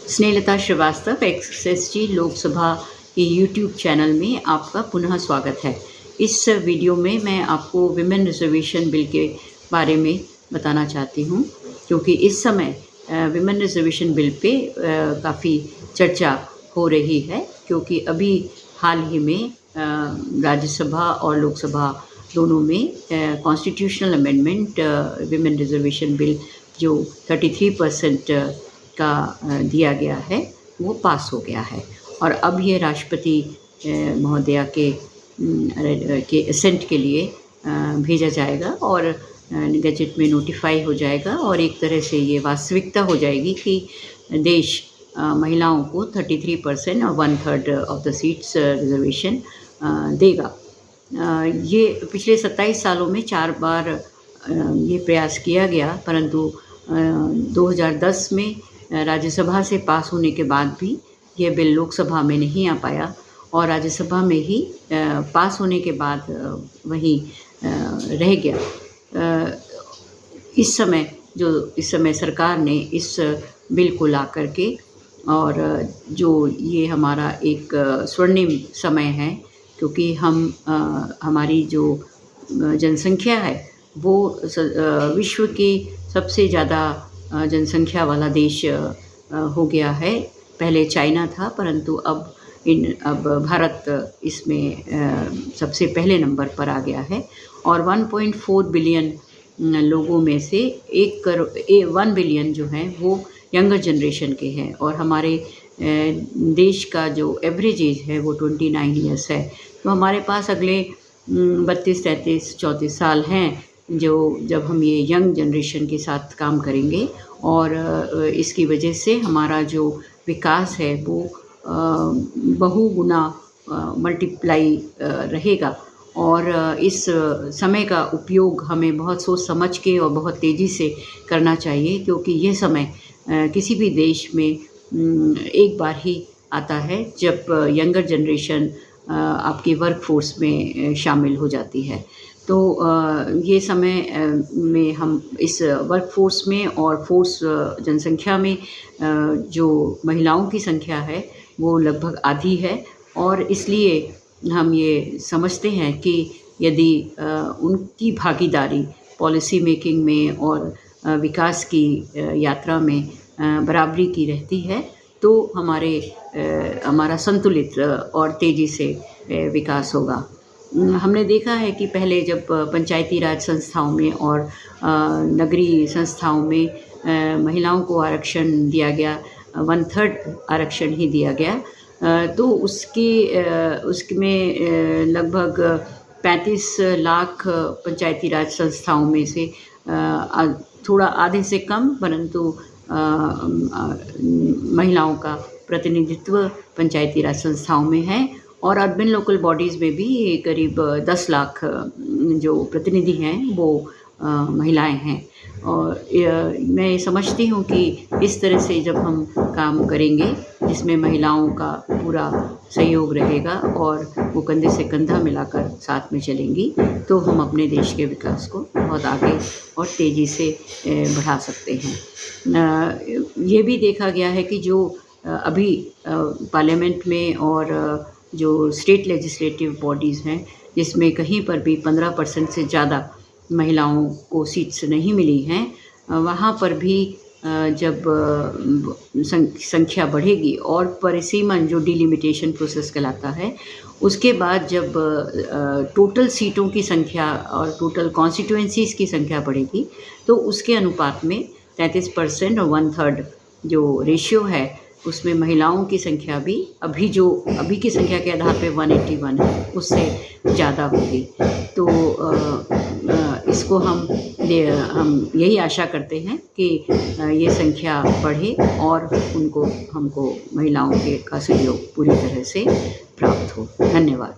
Snehlata Srivastava SST Lok Sabha के YouTube channel में आपका पुनः स्वागत है। इस वीडियो में मैं आपको विमेन रिजर्वेशन बिल के बारे में बताना चाहती हूँ, क्योंकि इस समय विमेन रिजर्वेशन बिल पे काफ़ी चर्चा हो रही है, क्योंकि अभी हाल ही में राज्यसभा और लोकसभा दोनों में constitutional amendment women reservation bill जो 33% का दिया गया है वो पास हो गया है। और अब ये राष्ट्रपति महोदया के असेंट के लिए भेजा जाएगा और गजट में नोटिफाई हो जाएगा, और एक तरह से ये वास्तविकता हो जाएगी कि देश महिलाओं को 33% और 1/3 ऑफ द सीट्स रिजर्वेशन देगा। ये पिछले 27 सालों में 4 बार ये प्रयास किया गया, परंतु 2010 में राज्यसभा से पास होने के बाद भी यह बिल लोकसभा में नहीं आ पाया, और राज्यसभा में ही पास होने के बाद वहीं रह गया। इस समय सरकार ने इस बिल को ला करके, और जो ये हमारा एक स्वर्णिम समय है, क्योंकि हमारी जो जनसंख्या है वो विश्व की सबसे ज़्यादा जनसंख्या वाला देश हो गया है। पहले चाइना था, परंतु अब भारत इसमें सबसे पहले नंबर पर आ गया है, और 1.4 बिलियन लोगों में से 1 बिलियन जो हैं वो यंगर जनरेशन के हैं, और हमारे देश का जो एवरेज एज है वो 29 ईयर्स है। तो हमारे पास अगले 32, 33, 34 साल हैं जब हम ये यंग जनरेशन के साथ काम करेंगे, और इसकी वजह से हमारा जो विकास है वो बहुगुना मल्टीप्लाई रहेगा। और इस समय का उपयोग हमें बहुत सोच समझ के और बहुत तेज़ी से करना चाहिए, क्योंकि ये समय किसी भी देश में एक बार ही आता है जब यंगर जनरेशन आपकी वर्क फोर्स में शामिल हो जाती है। तो ये समय में हम इस वर्क फोर्स में और फोर्स जनसंख्या में जो महिलाओं की संख्या है वो लगभग आधी है, और इसलिए हम ये समझते हैं कि यदि उनकी भागीदारी पॉलिसी मेकिंग में और विकास की यात्रा में बराबरी की रहती है, तो हमारा संतुलित और तेज़ी से विकास होगा। हमने देखा है कि पहले जब पंचायती राज संस्थाओं में और नगरीय संस्थाओं में महिलाओं को आरक्षण दिया गया, 1/3 आरक्षण ही दिया गया, तो उसमें लगभग 35 लाख पंचायती राज संस्थाओं में से थोड़ा आधे से कम, परंतु महिलाओं का प्रतिनिधित्व पंचायती राज संस्थाओं में है, और अर्बन लोकल बॉडीज़ में भी करीब 10 लाख जो प्रतिनिधि हैं वो महिलाएं हैं। और मैं समझती हूँ कि इस तरह से जब हम काम करेंगे जिसमें महिलाओं का पूरा सहयोग रहेगा और वो कंधे से कंधा मिलाकर साथ में चलेंगी, तो हम अपने देश के विकास को बहुत आगे और तेज़ी से बढ़ा सकते हैं। ये भी देखा गया है कि जो अभी पार्लियामेंट में और जो स्टेट लेजिस्लेटिव बॉडीज़ हैं, जिसमें कहीं पर भी 15% से ज़्यादा महिलाओं को सीट्स नहीं मिली हैं, वहाँ पर भी जब संख्या बढ़ेगी और परिसीमन जो डिलिमिटेशन प्रोसेस कहलाता है, उसके बाद जब टोटल सीटों की संख्या और टोटल कॉन्स्टिट्यूएंसीज़ की संख्या बढ़ेगी, तो उसके अनुपात में 33% और 1/3 जो रेशियो है उसमें महिलाओं की संख्या भी अभी की संख्या के आधार पे 181 है, उससे ज़्यादा होगी। तो इसको हम यही आशा करते हैं कि ये संख्या बढ़े और हमको महिलाओं का सहयोग पूरी तरह से प्राप्त हो। धन्यवाद।